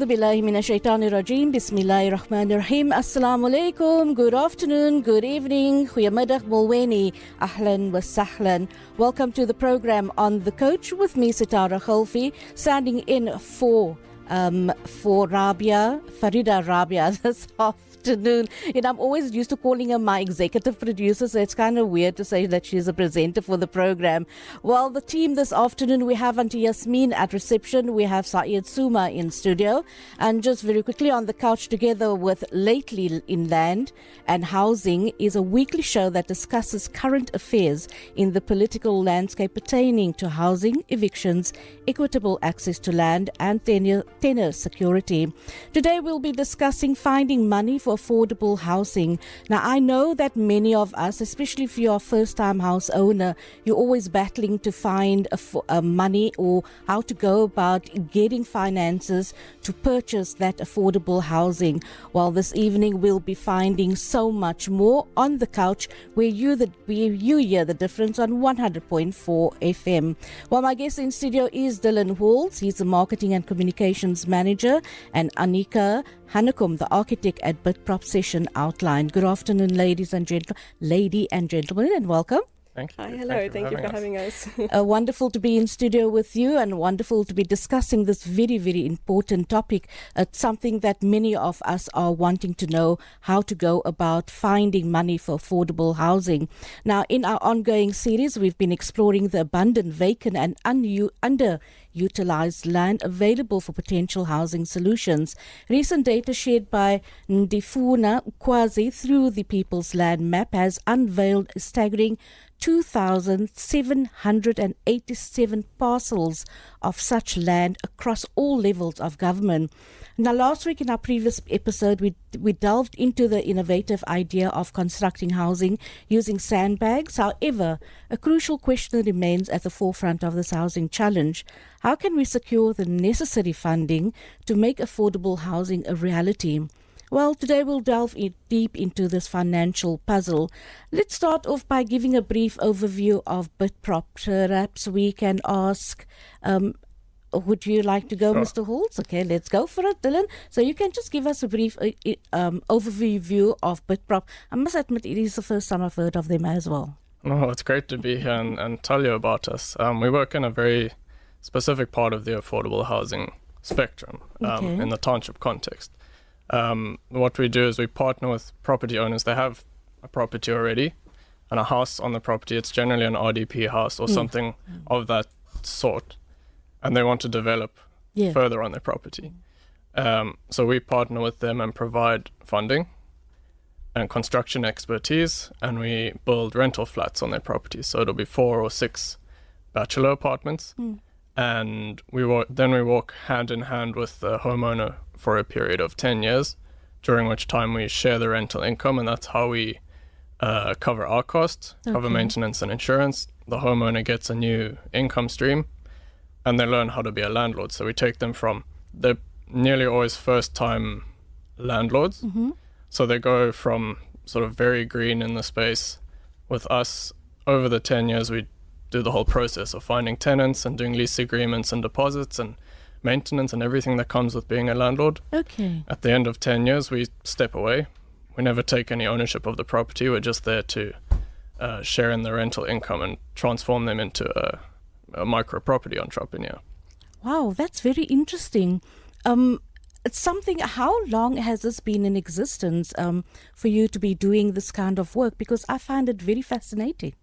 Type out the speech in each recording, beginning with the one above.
A'udhu billahi minash shaitanir rajim. Bismillahir rahmanir rahim. Assalamu alaikum. Good afternoon, good evening. Goeiemiddag, molweni. Ahlan wa sahlan. Welcome to the program On the Coach with me, Sitara Khalfi, standing in for Farida Rabia this afternoon. And I'm always used to calling her my executive producer, so it's kind of weird to say that she's a presenter for the program. Well, the team this afternoon, we have Auntie Yasmin at reception, we have Saeed Suma in studio, and just very quickly on the couch together with Lately in Land and Housing is a weekly show that discusses current affairs in the political landscape pertaining to housing, evictions, equitable access to land, and tenure security. Today we'll be discussing finding money for affordable housing. Now, I know that many of us, especially if you're a first-time house owner, you're always battling to find money or how to go about getting finances to purchase that affordable housing. Well, this evening we'll be finding so much more on the couch where you hear the difference on 100.4 FM. Well, my guest in studio is Dylan Halls. He's the Marketing and Communications Manager, and Anika Hanekom, the architect at Bitprop Session Outline. Good afternoon, lady and gentlemen, and welcome. Thank you. Hi, hello. Thank you for having us. Wonderful to be in studio with you and wonderful to be discussing this very, very important topic. It's something that many of us are wanting to know how to go about finding money for affordable housing. Now, in our ongoing series, we've been exploring the abundant, vacant and underutilized land available for potential housing solutions. Recent data shared by Ndifuna Ukwazi through the People's Land Map has unveiled a staggering 2,787 parcels of such land across all levels of government. Now, last week in our previous episode, we delved into the innovative idea of constructing housing using sandbags. However, a crucial question remains at the forefront of this housing challenge. How can we secure the necessary funding to make affordable housing a reality? Well, today we'll delve deep into this financial puzzle. Let's start off by giving a brief overview of Bitprop. Perhaps we can ask, would you like to go, Mr. Halls? Okay, let's go for it, Dylan. So you can just give us a brief overview of Bitprop. I must admit, it is the first time I've heard of them as well. Oh, it's great to be here and tell you about us. We work in a very specific part of the affordable housing spectrum in the township context. What we do is we partner with property owners. They have a property already and a house on the property. It's generally an RDP house or something of that sort, and they want to develop further on their property. So we partner with them and provide funding and construction expertise, and we build rental flats on their property. So it'll be 4 or 6 bachelor apartments, and we walk hand in hand with the homeowner for a period of 10 years, during which time we share the rental income, and that's how we cover our costs, cover maintenance and insurance. The homeowner gets a new income stream, and they learn how to be a landlord. So we take them from, they're nearly always first-time landlords, so they go from sort of very green in the space with us. Over the 10 years, we do the whole process of finding tenants and doing lease agreements and deposits and maintenance and everything that comes with being a landlord. Okay. At the end of 10 years, we step away. We never take any ownership of the property. We're just there to share in the rental income and transform them into a micro property entrepreneur. Wow, that's very interesting. It's something, how long has this been in existence for you to be doing this kind of work? Because I find it very fascinating.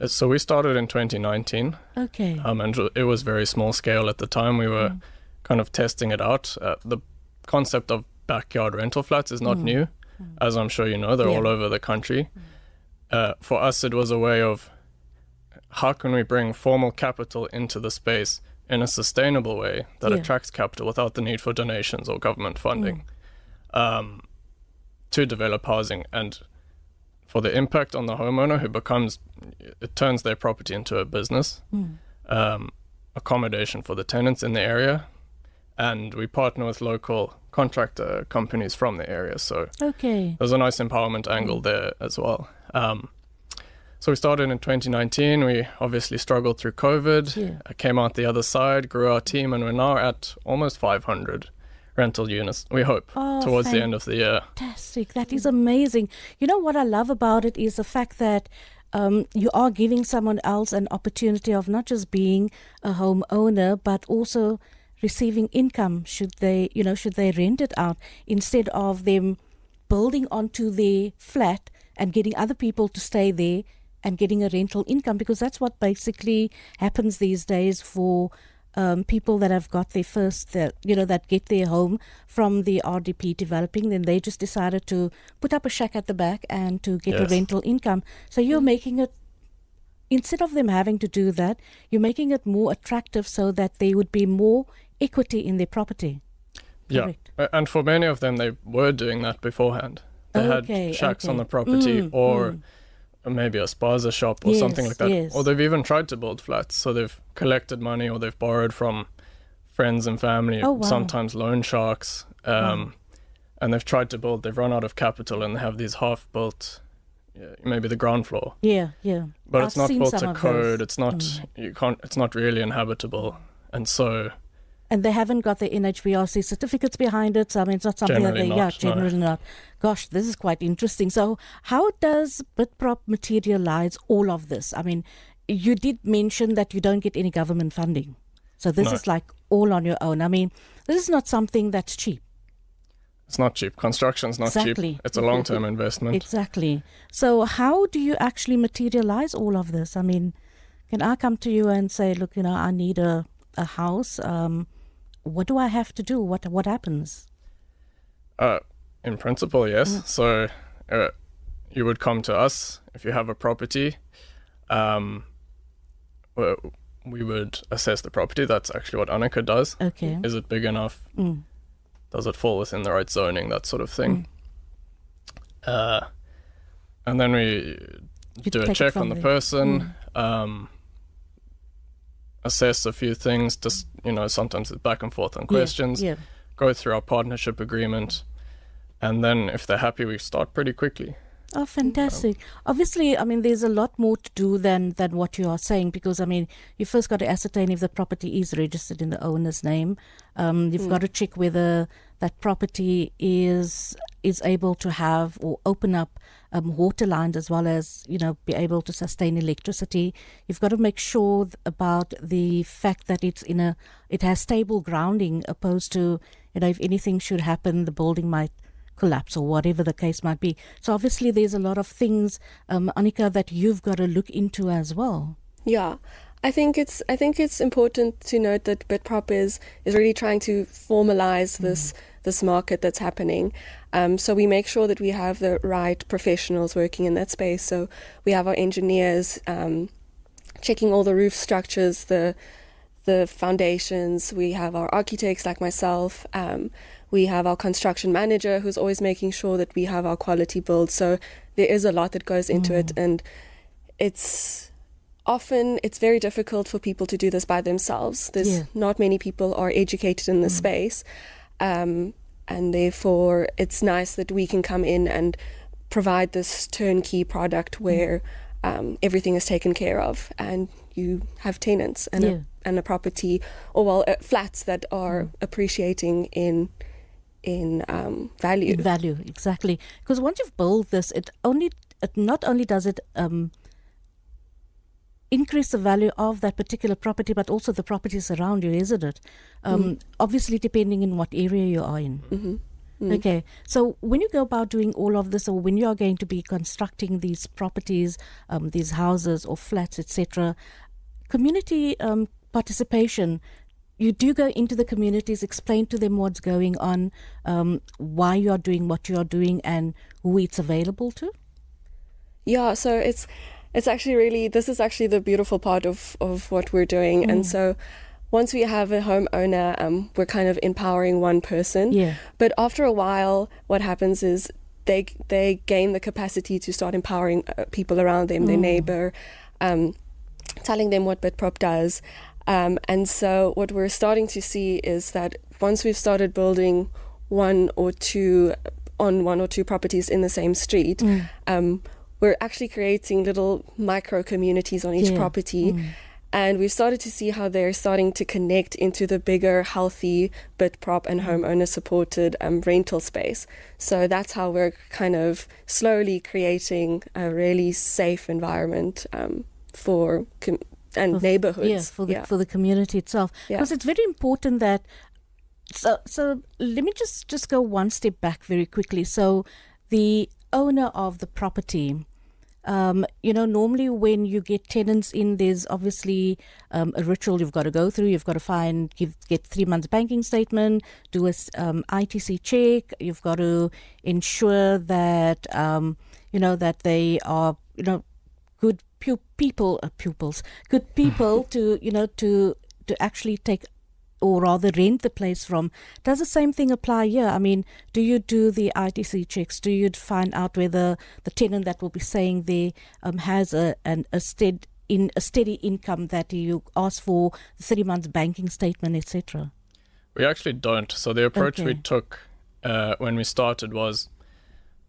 So we started in 2019. Okay. And it was very small scale at the time. We were kind of testing it out. The concept of backyard rental flats is not new, as I'm sure you know. They're all over the country. For us, it was a way of how can we bring formal capital into the space in a sustainable way that attracts capital without the need for donations or government funding to develop housing, and for the impact on the homeowner it turns their property into a business, accommodation for the tenants in the area, and we partner with local contractor companies from the area. So there's a nice empowerment angle there as well. So we started in 2019. We obviously struggled through COVID, came out the other side, grew our team, and we're now at almost 500 rental units, we hope, towards the end of the year. Fantastic. That is amazing. You know what I love about it is the fact that you are giving someone else an opportunity of not just being a homeowner, but also receiving income should they rent it out, instead of them building onto their flat and getting other people to stay there and getting a rental income, because that's what basically happens these days for people that have got their first, that get their home from the RDP developing. Then they just decided to put up a shack at the back and to get a rental income. So you're making it, instead of them having to do that, you're making it more attractive so that there would be more equity in their property. Correct. Yeah, and for many of them, they were doing that beforehand. They had shacks on the property, or maybe a spaza shop or something like that. Or they've even tried to build flats. So they've collected money, or they've borrowed from friends and family, sometimes loan sharks. And they've tried to build, they've run out of capital, and they have these half-built, maybe the ground floor. Yeah. But it's not built to code. It's not, it's not really inhabitable. And so... And they haven't got the NHBRC certificates behind it. So, I mean, it's not something generally not. Gosh, this is quite interesting. So how does Bidprop materialize all of this? I mean, you did mention that you don't get any government funding. So this is like all on your own. I mean, this is not something that's cheap. It's not cheap. Construction's not cheap. It's a long-term investment. Exactly. So how do you actually materialize all of this? I mean, can I come to you and say, look, I need a house. What do I have to do? What happens? In principle, yes. So you would come to us if you have a property. We would assess the property. That's actually what Annika does. Okay. Is it big enough? Does it fall within the right zoning? That sort of thing. And then we do a check on the person. Assess a few things, just, sometimes it's back and forth on questions, go through our partnership agreement, and then if they're happy, we start pretty quickly. Oh, fantastic. Obviously, I mean, there's a lot more to do than what you are saying, because, I mean, you first got to ascertain if the property is registered in the owner's name. You've got to check whether that property is able to have or open up water lines, as well as, be able to sustain electricity. You've got to make sure about the fact that it has stable grounding, opposed to, if anything should happen, the building might collapse or whatever the case might be. So obviously there's a lot of things, Annika, that you've got to look into as well. Yeah. I think it's important to note that Bidprop is really trying to formalize this market that's happening. So we make sure that we have the right professionals working in that space. So we have our engineers checking all the roof structures, the foundations. We have our architects like myself. We have our construction manager who's always making sure that we have our quality build. So there is a lot that goes into it, and it's very difficult for people to do this by themselves. There's not many people are educated in this space, and therefore it's nice that we can come in and provide this turnkey product where everything is taken care of, and you have tenants and a property, or flats that are appreciating in value. In value, exactly. Because once you've built this, it not only does it increase the value of that particular property, but also the properties around you, isn't it? Obviously, depending in what area you are in. Okay, so when you go about doing all of this, or when you are going to be constructing these properties, these houses or flats, etc., community participation, you do go into the communities, explain to them what's going on, why you are doing what you are doing, and who it's available to? Yeah, so it's actually this is actually the beautiful part of what we're doing. And so once we have a homeowner, we're kind of empowering one person. Yeah. But after a while, what happens is they gain the capacity to start empowering people around them, their neighbor, telling them what Bidprop does. And so what we're starting to see is that once we've started building one or two properties in the same street, we're actually creating little micro communities on each property. And we've started to see how they're starting to connect into the bigger, healthy BitProp and homeowner-supported rental space. So that's how we're kind of slowly creating a really safe environment for neighborhoods. For the community itself. Because it's very important that. So let me just go one step back very quickly. So the owner of the property. Normally when you get tenants in, there's obviously a ritual you've got to go through. You've got to get 3 months banking statement, do a ITC check. You've got to ensure that, that they are, good pupils to actually take, or rather rent the place from. Does the same thing apply here? I mean, do you do the ITC checks? Do you find out whether the tenant that will be staying there has a steady income that you ask for, the 3 months banking statement, etc.? We actually don't. So the approach we took when we started was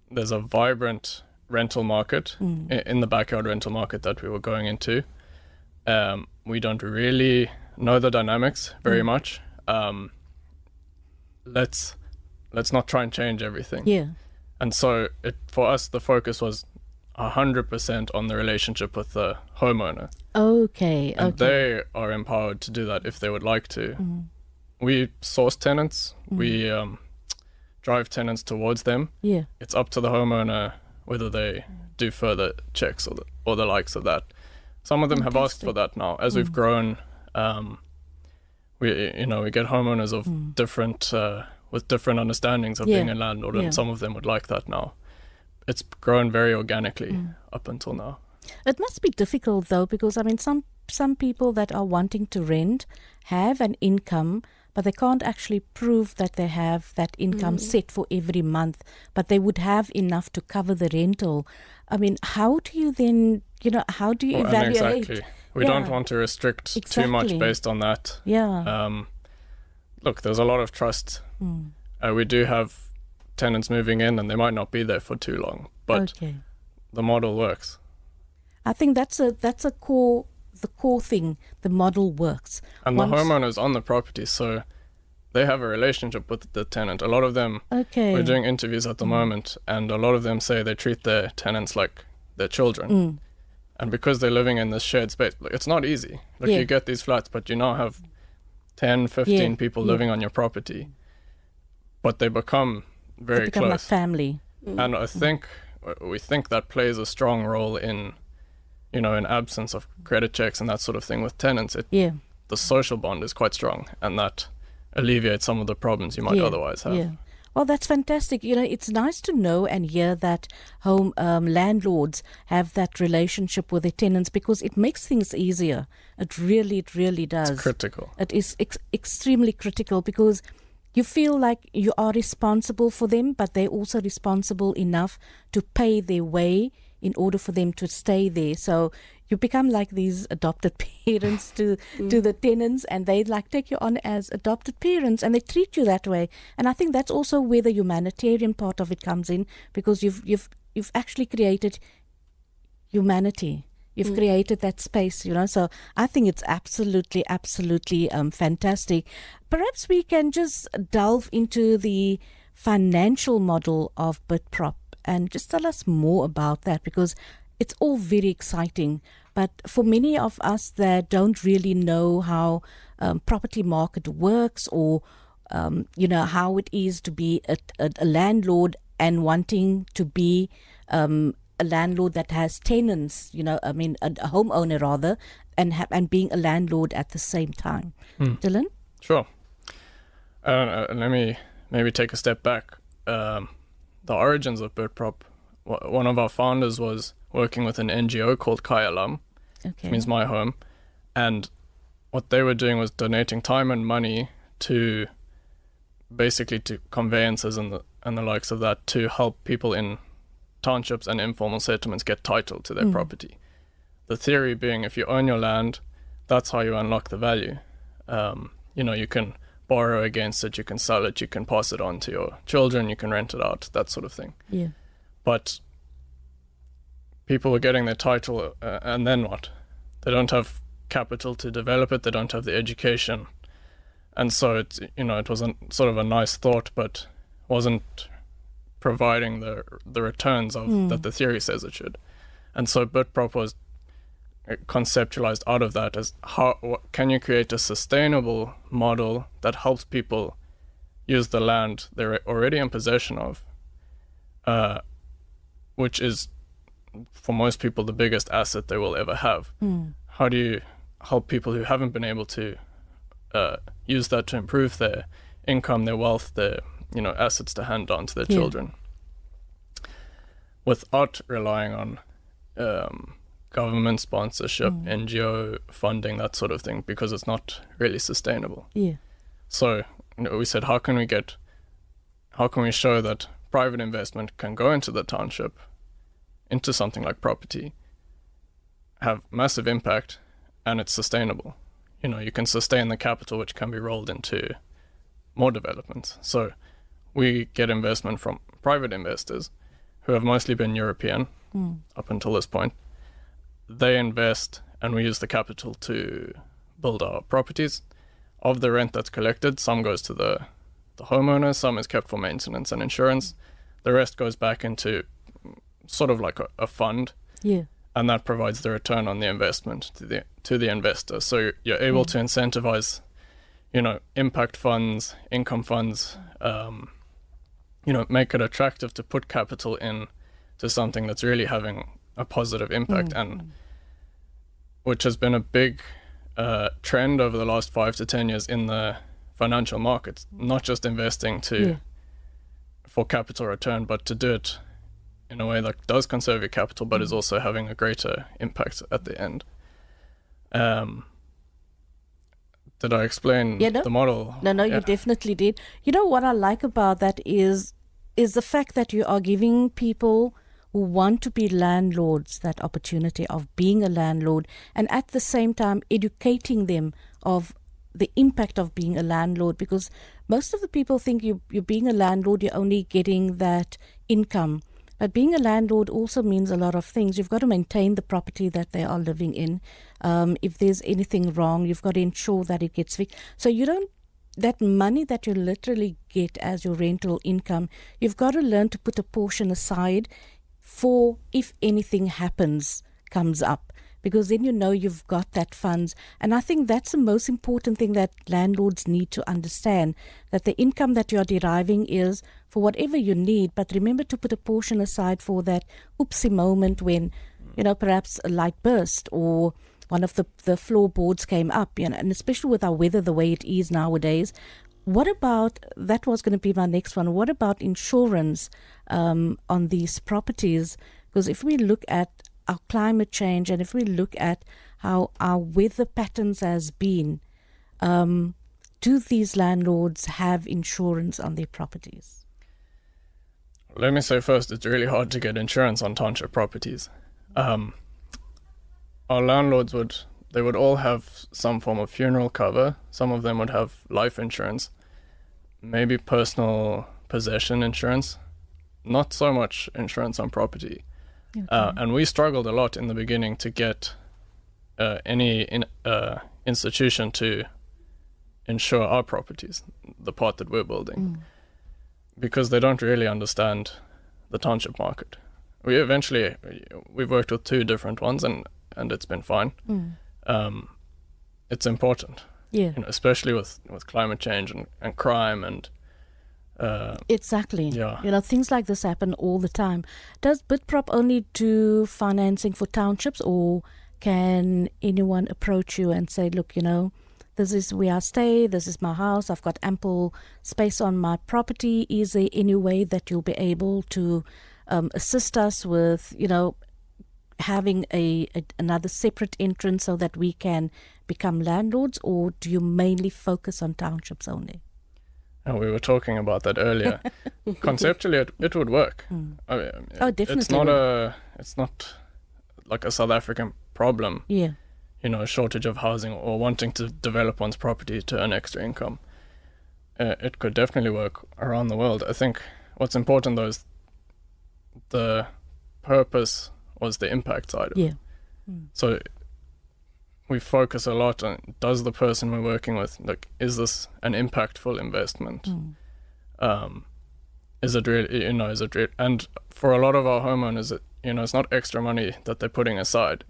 there's a vibrant rental market in the backyard rental market that we were going into. We don't really know the dynamics very much. Let's not try and change everything. Yeah. And so for us, the focus was 100% on the relationship with the homeowner. Okay. And they are empowered to do that if they would like to. We source tenants. We drive tenants towards them. Yeah. It's up to the homeowner whether they do further checks or the likes of that. Some of them have asked for that now. As we've grown, we get homeowners of different with different understandings of being a landlord, and some of them would like that now. It's grown very organically up until now. It must be difficult though, because I mean, some people that are wanting to rent have an income, but they can't actually prove that they have that income set for every month, but they would have enough to cover the rental. I mean, how do you then, how do you evaluate? Exactly. We don't want to restrict too much based on that. Yeah. Look, there's a lot of trust. We do have tenants moving in and they might not be there for too long, but the model works. I think that's the core thing. The model works. And the homeowners on the property, so they have a relationship with the tenant. A lot of them, we're doing interviews at the moment, and a lot of them say they treat their tenants like their children. And because they're living in this shared space, it's not easy. You get these flats, but you now have 10, 15 people living on your property, but they become very close. Like family. And I think we think that plays a strong role in, in absence of credit checks and that sort of thing with tenants. The social bond is quite strong, and that alleviates some of the problems you might otherwise have. Yeah. Well, that's fantastic. It's nice to know and hear that home landlords have that relationship with their tenants, because it makes things easier. It really does. It's critical. It is extremely critical, because you feel like you are responsible for them, but they're also responsible enough to pay their way in order for them to stay there. So you become like these adopted parents to the tenants, and they take you on as adopted parents, and they treat you that way. And I think that's also where the humanitarian part of it comes in, because you've actually created humanity. You've created that space, So I think it's absolutely fantastic. Perhaps we can just delve into the financial model of BitProp and just tell us more about that, because it's all very exciting. But for many of us that don't really know how property market works, or how it is to be a landlord and wanting to be a landlord that has tenants, a homeowner rather, and being a landlord at the same time. Dylan? Sure. Let me maybe take a step back. The origins of BitProp, one of our founders was working with an NGO called Kaya Lam, which means My Home, and what they were doing was donating time and money to basically to conveyances and the likes of that, to help people in townships and informal settlements get title to their property. The theory being, if you own your land, that's how you unlock the value. You can borrow against it, you can sell it, you can pass it on to your children, you can rent it out, that sort of thing. Yeah. But people were getting their title, and then what? They don't have capital to develop it. They don't have the education, and so it's, it wasn't sort of a nice thought, but wasn't providing the returns of that the theory says it should. And so BitProp was conceptualized out of that as can you create a sustainable model that helps people use the land they're already in possession of, which is for most people the biggest asset they will ever have. How do you help people who haven't been able to use that to improve their income, their wealth, their assets to hand on to their children, without relying on government sponsorship, NGO funding, that sort of thing, because it's not really sustainable. So we said, how can we show that private investment can go into the township, into something like property, have massive impact, and it's sustainable. You can sustain the capital, which can be rolled into more development. So we get investment from private investors who have mostly been European up until this point. They invest, and we use the capital to build our properties. Of the rent that's collected, some goes to the homeowner, some is kept for maintenance and insurance. The rest goes back into sort of like a fund, and that provides the return on the investment to the investor. So you're able to incentivize, impact funds, income funds, make it attractive to put capital in to something that's really having a positive impact, and which has been a big trend over the last 5 to 10 years in the financial markets, not just investing for capital return, but to do it in a way that does conserve your capital, but is also having a greater impact at the end. Did I explain the model? No, you definitely did. What I like about that is the fact that you are giving people who want to be landlords that opportunity of being a landlord, and at the same time educating them of the impact of being a landlord, because most of the people think you're being a landlord, you're only getting that income. But being a landlord also means a lot of things. You've got to maintain the property that they are living in. If there's anything wrong, you've got to ensure that it gets fixed. So that money that you literally get as your rental income, you've got to learn to put a portion aside for if anything comes up, because then you've got that funds. And I think that's the most important thing that landlords need to understand, that the income that you're deriving is for whatever you need, but remember to put a portion aside for that oopsie moment when, perhaps a light burst or one of the floorboards came up, and especially with our weather the way it is nowadays. What about, that was going to be my next one, what about insurance on these properties? Because if we look at our climate change, and if we look at how our weather patterns has been, do these landlords have insurance on their properties? Let me say first, it's really hard to get insurance on township properties. Our landlords would all have some form of funeral cover. Some of them would have life insurance, maybe personal possession insurance, not so much insurance on property. Okay. And we struggled a lot in the beginning to get any institution to insure our properties, the part that we're building, because they don't really understand the township market. We've worked with 2 different ones, and it's been fine. It's important, especially with climate change and crime and exactly. Things like this happen all the time. Does BitProp only do financing for townships, or can anyone approach you and say, look, this is where I stay, this is my house, I've got ample space on my property. Is there any way that you'll be able to assist us with, having another separate entrance so that we can become landlords, or do you mainly focus on townships only? And we were talking about that earlier. Conceptually, it would work. Definitely. It's not like a South African problem. A shortage of housing or wanting to develop one's property to earn extra income. It could definitely work around the world. I think what's important though is the purpose was the impact side of it. So we focus a lot on, does the person we're working with, like, is this an impactful investment? Is it really, is it really, and for a lot of our homeowners, it's not extra money that they're putting aside.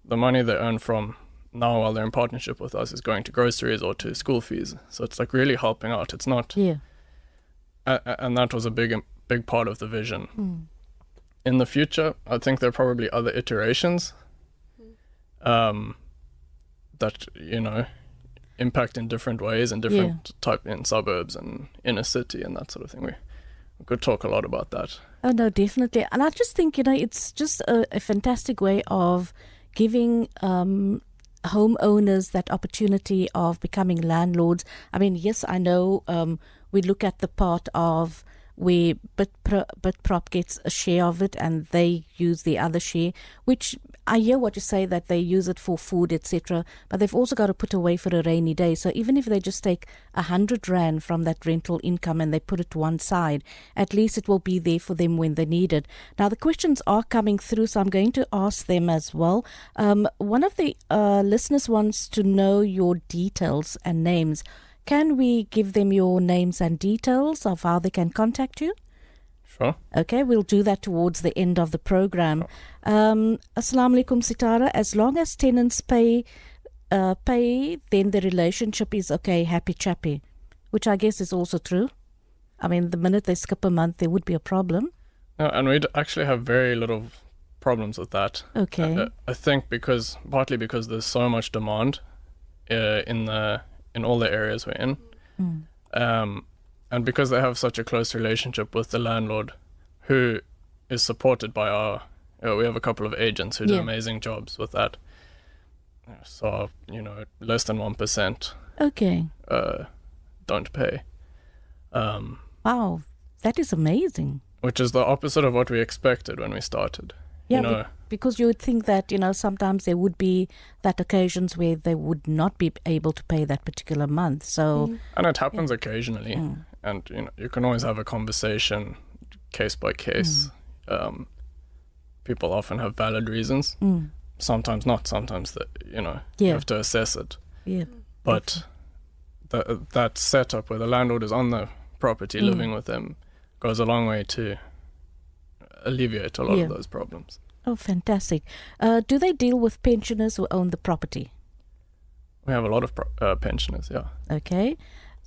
The money they earn from now while they're in partnership with us is going to groceries or to school fees. So it's like really helping out. It's not, and that was a big part of the vision. In the future, I think there are probably other iterations that, impact in different ways and different type in suburbs and inner city and that sort of thing. We could talk a lot about that. Oh, no, definitely. And I just think, it's just a fantastic way of giving homeowners that opportunity of becoming landlords. I mean, yes, I know we look at the part of where Bitprop gets a share of it and they use the other share, which I hear what you say, that they use it for food, etc. But they've also got to put away for a rainy day. So even if they just take 100 Rand from that rental income and they put it to one side, at least it will be there for them when they need it. Now, the questions are coming through, so I'm going to ask them as well. One of the listeners wants to know your details and names. Can we give them your names and details of how they can contact you? Sure. Okay, we'll do that towards the end of the program. Assalamu alaikum, Sitara. As long as tenants pay, then the relationship is okay, happy chappy, which I guess is also true. I mean, the minute they skip a month, there would be a problem. No, and we'd actually have very little problems with that. Okay. I think partly because there's so much demand in all the areas we're in. And because they have such a close relationship with the landlord, who is supported by we have a couple of agents who do amazing jobs with that. So, less than 1% Okay. don't pay. Wow, that is amazing. Which is the opposite of what we expected when we started. Yeah, because you would think that, sometimes there would be that occasions where they would not be able to pay that particular month. So and it happens occasionally. And, you can always have a conversation case by case. People often have valid reasons. Sometimes not. Sometimes, you have to assess it. Yeah. But that setup where the landlord is on the property living with them goes a long way to alleviate a lot of those problems. Oh, fantastic. Do they deal with pensioners who own the property? We have a lot of pensioners, yeah. Okay.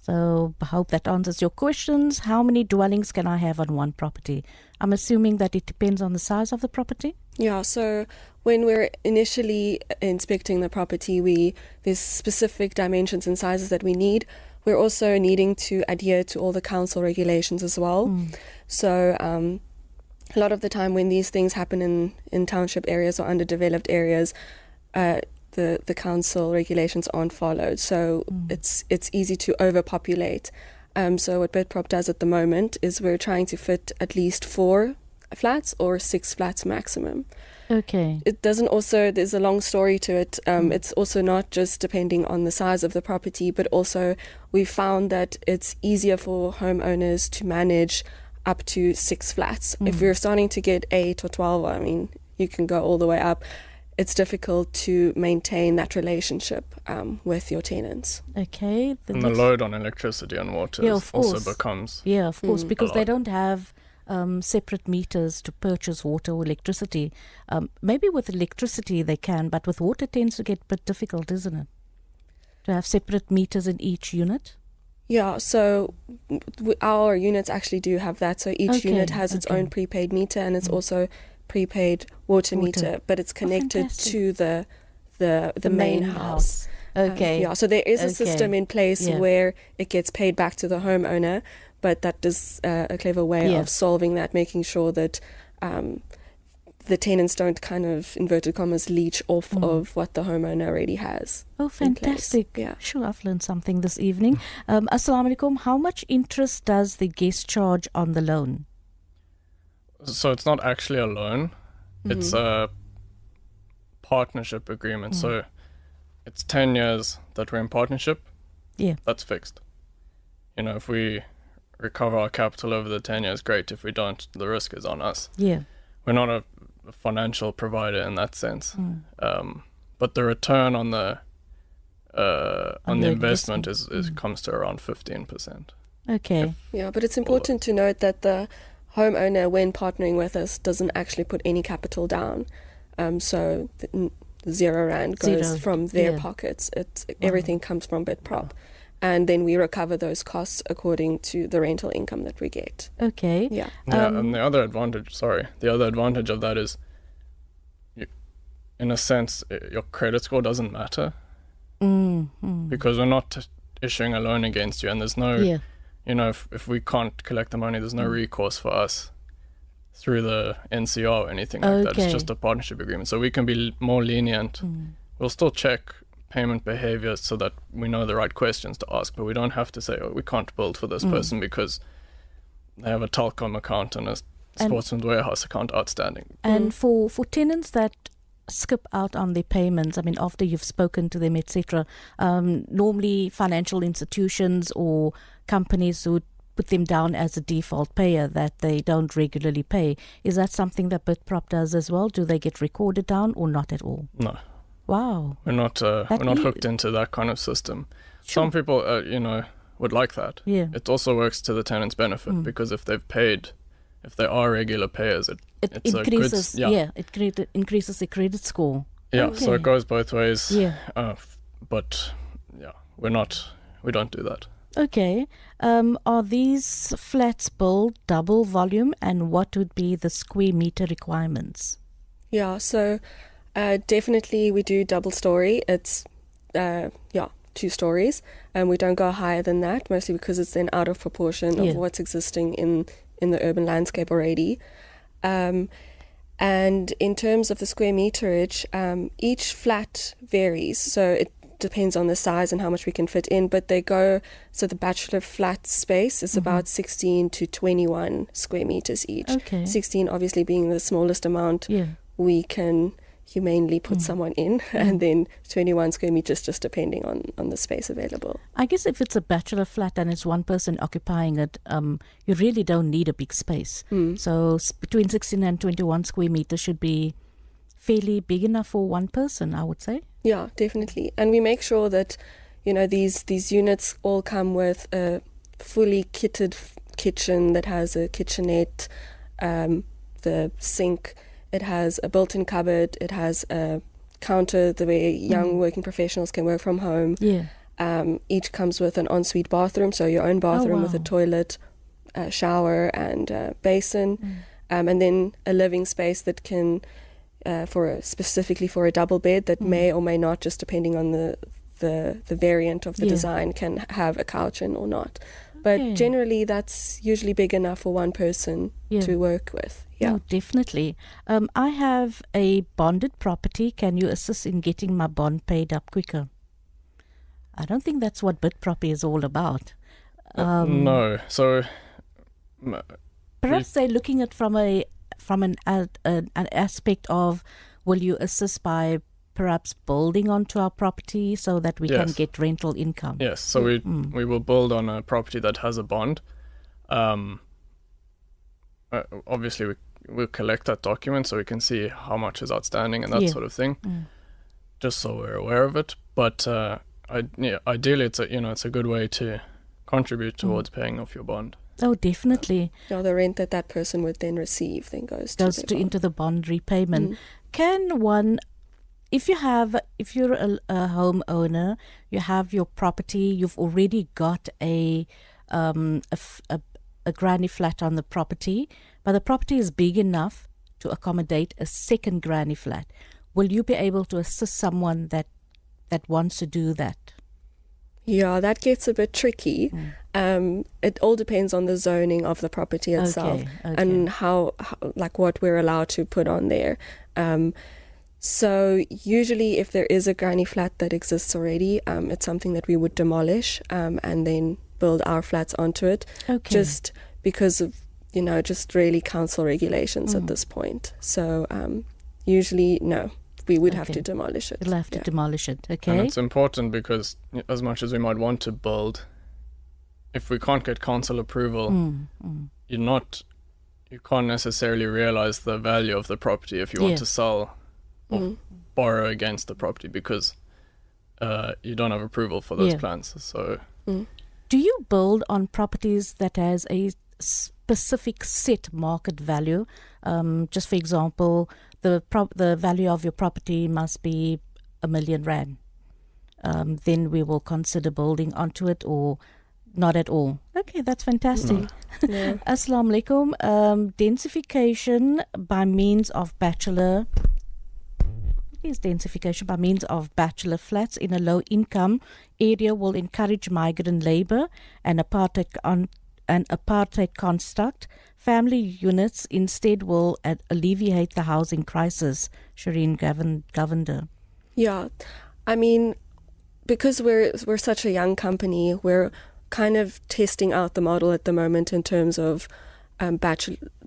So I hope that answers your questions. How many dwellings can I have on one property? I'm assuming that it depends on the size of the property? Yeah, so when we're initially inspecting the property, there's specific dimensions and sizes that we need. We're also needing to adhere to all the council regulations as well. So a lot of the time when these things happen in township areas or underdeveloped areas, the council regulations aren't followed. So it's easy to overpopulate. So what Bitprop does at the moment is we're trying to fit at least 4 flats or 6 flats maximum. Okay. It doesn't also, there's a long story to it. It's also not just depending on the size of the property, but also we found that it's easier for homeowners to manage up to 6 flats. If we're starting to get 8 or 12, I mean, you can go all the way up. It's difficult to maintain that relationship with your tenants. Okay. And the load on electricity and water also becomes... Yeah, of course, because they don't have separate meters to purchase water or electricity. Maybe with electricity they can, but with water it tends to get a bit difficult, isn't it? To have separate meters in each unit? Yeah, so our units actually do have that. So each unit has its own prepaid meter, and it's also prepaid water meter, but it's connected to the main house. Okay. So there is a system in place where it gets paid back to the homeowner, but that is a clever way of solving that, making sure that the tenants don't kind of, inverted commas, leech off of what the homeowner already has. Oh, fantastic. Yeah. Sure, I've learned something this evening. Assalamu alaikum. How much interest does the guest charge on the loan? So it's not actually a loan. It's a partnership agreement. So it's 10 years that we're in partnership. Yeah. That's fixed. If we recover our capital over the 10 years, great. If we don't, the risk is on us. Yeah. We're not a financial provider in that sense. but the return on the investment is Mm. comes to around 15%. Okay. Yeah, but it's important to note that the homeowner, when partnering with us, doesn't actually put any capital down. So R0 goes Zero, from their yeah. pockets. Everything comes from Bitprop. And then we recover those costs according to the rental income that we get. Okay. Yeah. Yeah, and the other advantage of that is, in a sense, your credit score doesn't matter because we're not issuing a loan against you, and there's no, Yeah. if we can't collect the money, there's no recourse for us through the NCR or anything like that. Okay. It's just a partnership agreement, so we can be more lenient. We'll still check payment behavior so that we know the right questions to ask, but we don't have to say, oh, we can't build for this person because they have a Telcom account and a Sportsman's Warehouse account outstanding. And for tenants that skip out on their payments, I mean, after you've spoken to them, etc., normally financial institutions or companies would put them down as a default payer that they don't regularly pay. Is that something that Bitprop does as well? Do they get recorded down or not at all? No. Wow. We're not hooked into that kind of system. Sure. Some people, would like that. Yeah. It also works to the tenant's benefit because if they've paid, if they are regular payers, it's increases. a good, It increases the credit score. Yeah, so it goes both ways. Yeah. But yeah, we don't do that. Okay. Are these flats built double volume, and what would be the square meter requirements? Yeah, so definitely we do double story. It's 2 stories, and we don't go higher than that, mostly because it's then out of proportion of what's existing in the urban landscape already. And in terms of the square meterage, each flat varies, so it depends on the size and how much we can fit in, but so the bachelor flat space is about 16 to 21 square meters each. Okay. 16 obviously being the smallest amount we can humanely put someone in, and then 21 square meters just depending on the space available. I guess if it's a bachelor flat and it's one person occupying it, you really don't need a big space. So between 16 and 21 square meters should be fairly big enough for one person, I would say. Yeah, definitely. And we make sure that, these units all come with a fully kitted kitchen that has a kitchenette, the sink. It has a built-in cupboard. It has a counter the way young working professionals can work from home. Yeah. Each comes with an ensuite bathroom, so your own bathroom with a toilet, a shower and a basin, and then a living space that can, specifically for a double bed that may or may not, just depending on the variant of the design, can have a couch in or not. But generally, that's usually big enough for one person to work with. Yeah, Oh, definitely. I have a bonded property. Can you assist in getting my bond paid up quicker? I don't think that's what Bitprop is all about. No. So Perhaps they're looking at from an aspect of, will you assist by perhaps building onto our property so that we can get rental income? Yes. So we will build on a property that has a bond. Obviously, we'll collect that document so we can see how much is outstanding and that sort of thing, just so we're aware of it. But ideally, it's a good way to contribute towards paying off your bond. Oh, definitely. Now the rent that person would then receive then goes into the bond repayment. Can one, if you're a homeowner, you have your property, you've already got a granny flat on the property, but the property is big enough to accommodate a second granny flat. Will you be able to assist someone that wants to do that? Yeah, that gets a bit tricky. It all depends on the zoning of the property itself and how what we're allowed to put on there. So usually if there is a granny flat that exists already, it's something that we would demolish and then build our flats onto it, just because of, just really council regulations at this point. So usually, no, we would have to demolish it. We'll have to demolish it, okay? And it's important because as much as we might want to build, if we can't get council approval, you can't necessarily realize the value of the property if you want to sell or borrow against the property because you don't have approval for those plans. So, do you build on properties that has a specific set market value? Just for example, the value of your property must be R1 million. Then we will consider building onto it, or not at all. Okay, that's fantastic. No. Assalamu alaikum. Densification by means of bachelor. What is densification by means of bachelor flats in a low-income area will encourage migrant labor and apartheid construct. Family units instead will alleviate the housing crisis. Shireen Govender. Yeah, I mean, because we're such a young company, we're kind of testing out the model at the moment in terms of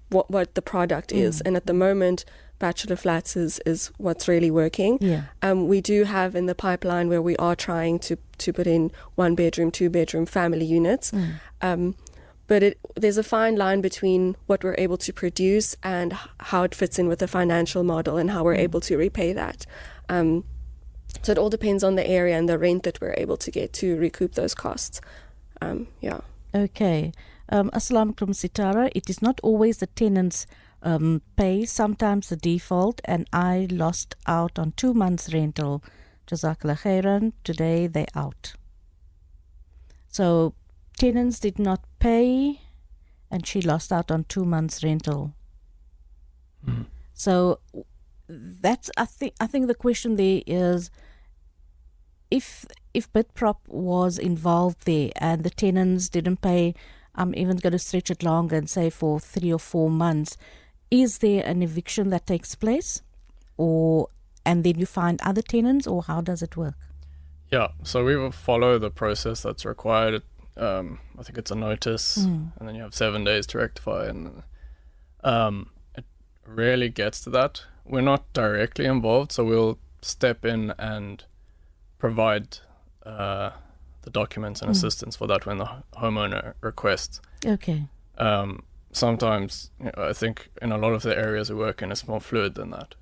what the product is, and at the moment bachelor flats is what's really working. We do have in the pipeline where we are trying to put in 1-bedroom, 2-bedroom family units, but there's a fine line between what we're able to produce and how it fits in with the financial model and how we're able to repay that. So it all depends on the area and the rent that we're able to get to recoup those costs. Okay. Assalamu alaikum, Sitara. It is not always the tenants pay, sometimes the default, and I lost out on 2 months rental. Jazakallah khairan. Today they out. So tenants did not pay and she lost out on 2 months rental. So that's I think the question there is, if Bitprop was involved there and the tenants didn't pay, I'm even going to stretch it longer and say for 3 or 4 months, is there an eviction that takes place, and then you find other tenants, or how does it work? Yeah, so we will follow the process that's required. I think it's a notice, and then you have 7 days to rectify, and it rarely gets to that. We're not directly involved, so we'll step in and provide the documents and assistance for that when the homeowner requests. Okay. Sometimes, I think in a lot of the areas we work in, it's more fluid than that.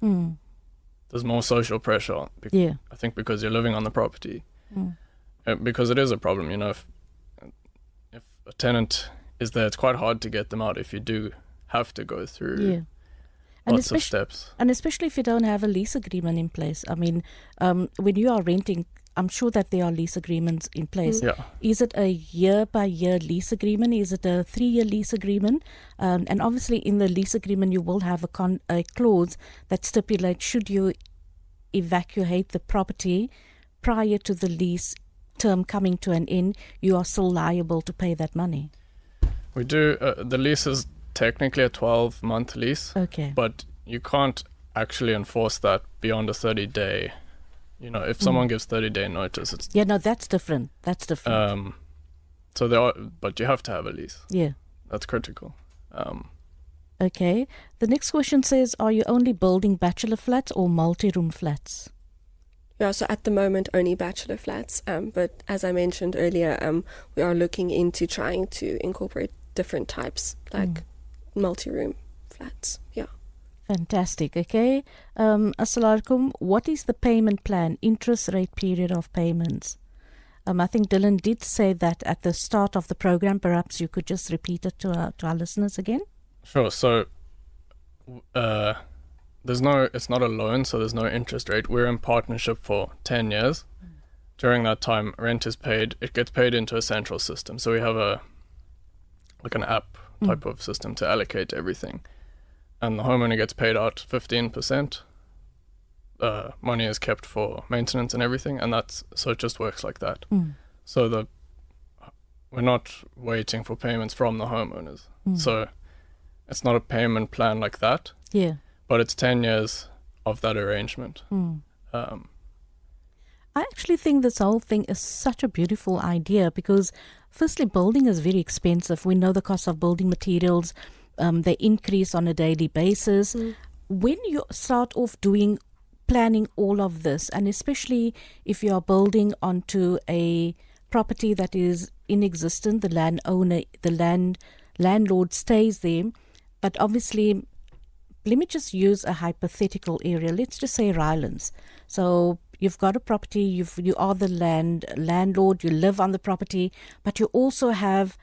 There's more social pressure. I think because you're living on the property. Because it is a problem, if a tenant is there, it's quite hard to get them out if you do have to go through lots of steps. And especially if you don't have a lease agreement in place. I mean, when you are renting, I'm sure that there are lease agreements in place. Is it a year-by-year lease agreement? Is it a 3-year lease agreement? And obviously in the lease agreement you will have a clause that stipulates, should you evacuate the property prior to the lease term coming to an end, you are still liable to pay that money. We do. The lease is technically a 12-month lease. Okay. But you can't actually enforce that beyond a 30-day. If someone gives 30-day notice, it's... Yeah, no, that's different. So but you have to have a lease. Yeah. That's critical. Okay. The next question says, are you only building bachelor flats or multi-room flats? Yeah, so at the moment only bachelor flats, but as I mentioned earlier, we are looking into trying to incorporate different types, like multi-room flats. Yeah. Fantastic. Okay. Assalamu alaikum. What is the payment plan, interest rate, period of payments? I think Dylan did say that at the start of the program. Perhaps you could just repeat it to our listeners again. Sure. So it's not a loan, so there's no interest rate. We're in partnership for 10 years. During that time, rent is paid. It gets paid into a central system. So we have an app type of system to allocate everything. And the homeowner gets paid out 15%. Money is kept for maintenance and everything, and so it just works like that. So we're not waiting for payments from the homeowners. So it's not a payment plan like that. Yeah. But it's 10 years of that arrangement. I actually think this whole thing is such a beautiful idea because, firstly, building is very expensive. We know the cost of building materials. They increase on a daily basis. When you start off planning all of this, and especially if you are building onto a property that is in existence, the landlord stays there, but obviously let me just use a hypothetical area. Let's just say Rylands. So you've got a property, you are the landlord, you live on the property, but you also have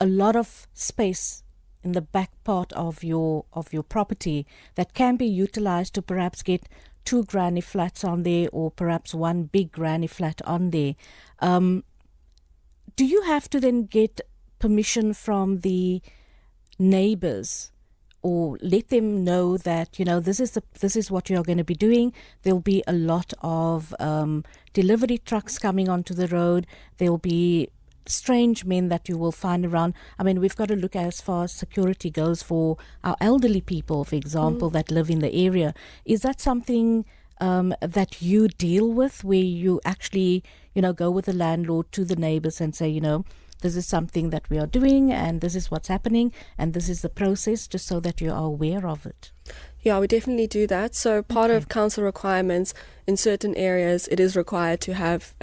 a lot of space in the back part of your property that can be utilized to perhaps get 2 granny flats on there, or perhaps 1 big granny flat on there. Do you have to then get permission from the neighbors, or let them know that, you know, this is what you're going to be doing? There'll be a lot of delivery trucks coming onto the road. There'll be strange men that you will find around. I mean, we've got to look as far as security goes for our elderly people, for example, that live in the area. Is that something that you deal with, where you actually, you know, go with the landlord to the neighbors and say, you know, this is something that we are doing, and this is what's happening, and this is the process, just so that you are aware of it? Yeah, we definitely do that. So part of council requirements, in certain areas, it is required to have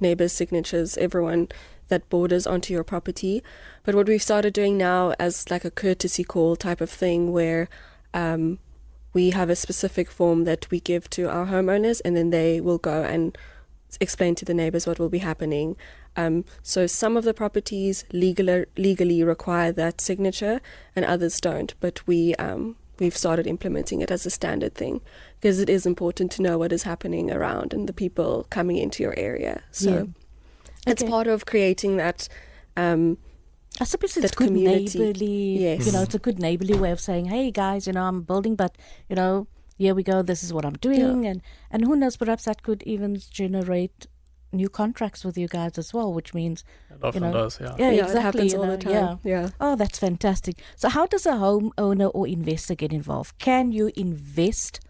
neighbors' signatures, everyone that borders onto your property. But what we've started doing now as like a courtesy call type of thing, where we have a specific form that we give to our homeowners, and then they will go and explain to the neighbors what will be happening. So some of the properties legally require that signature, and others don't. But we've started implementing it as a standard thing, because it is important to know what is happening around and the people coming into your area. So it's part of creating that. I suppose it's good community. Neighborly. Yes. You know, it's a good neighborly way of saying, hey guys, you know, I'm building, but, you know, here we go, this is what I'm doing. And who knows, perhaps that could even generate new contracts with you guys as well, which means It often does, yeah. Yeah, Yeah, exactly. it happens all the time. Yeah. Oh, that's fantastic. So how does a homeowner or investor get involved? Can you invest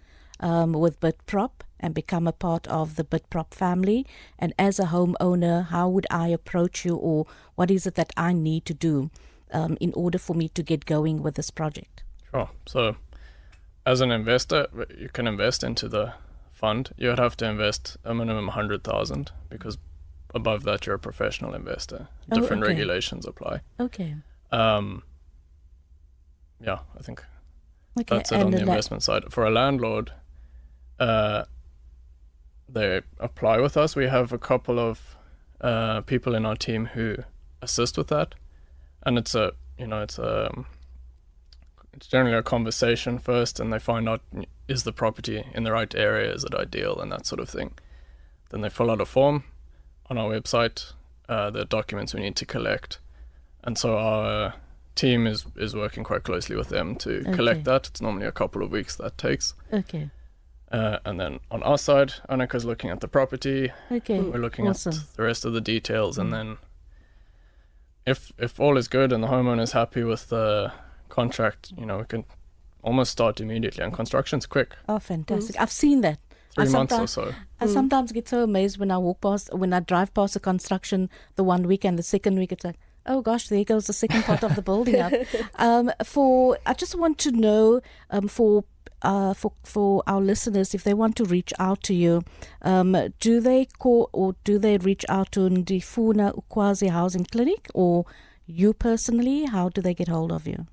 with BidProp and become a part of the BidProp family? And as a homeowner, how would I approach you, or what is it that I need to do in order for me to get going with this project? Sure. So as an investor, you can invest into the fund. You would have to invest a minimum 100,000, because above that you're a professional investor. Different regulations apply. Okay. Yeah, I think that's it on the investment side. For a landlord, they apply with us. We have a couple of people in our team who assist with that, and it's generally a conversation first, and they find out, is the property in the right area, is it ideal, and that sort of thing. Then they fill out a form on our website, the documents we need to collect, and so our team is working quite closely with them to collect that. It's normally a couple of weeks that takes. Okay. And then on our side, Annika's looking at the property. Okay. We're looking at the rest of the details, and then if all is good and the homeowner is happy with the contract, you know, we can almost start immediately, and construction's quick. Oh, fantastic. I've seen that. 3 months or so. I sometimes get so amazed when I drive past the construction the one week, and the second week it's like, oh gosh, there goes the second part of the building up. I just want to know, for our listeners, if they want to reach out to you, do they call, or do they reach out to Ndifuna Ukwazi Housing Clinic, or you personally? How do they get hold of you?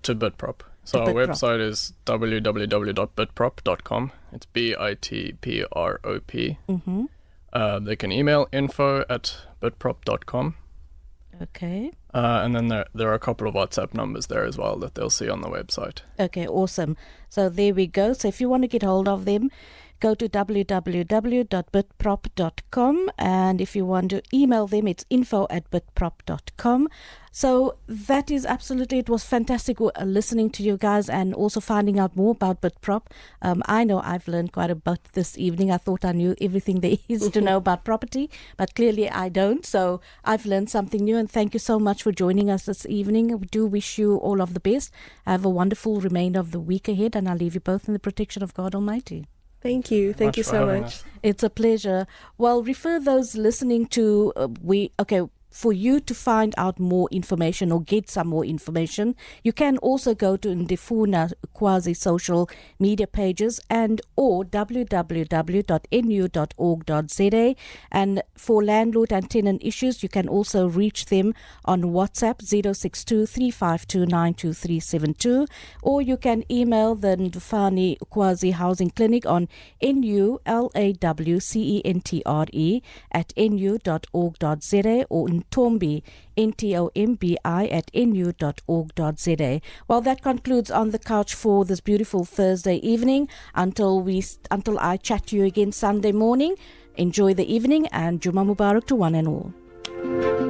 To BidProp. So our website is www.bidprop.com. It's BITPROP. They can email info@bidprop.com. Okay. And then there are a couple of WhatsApp numbers there as well that they'll see on the website. Okay, awesome. So there we go. So if you want to get hold of them, go to www.bidprop.com, and if you want to email them, it's info@bidprop.com. So that is absolutely, it was fantastic listening to you guys and also finding out more about BidProp. I know I've learned quite a bit this evening. I thought I knew everything there is to know about property, but clearly I don't. So I've learned something new, and thank you so much for joining us this evening. We do wish you all of the best. Have a wonderful remainder of the week ahead, and I'll leave you both in the protection of God Almighty. Thank you. Thank you so much. It's a pleasure. Well, refer those listening to, for you to find out more information or get some more information, you can also go to Ndifuna Quasi social media pages and or www.nu.org.za. And for landlord and tenant issues, you can also reach them on WhatsApp 062 352 92372, or you can email the Ndufani Quasi Housing Clinic on NULAWCENTRE at nu.org.za, or Ntombi NTOMBI at nu.org.za. Well, that concludes On the Couch for this beautiful Thursday evening. Until I chat to you again Sunday morning, enjoy the evening and Juma Mubarak to one and all.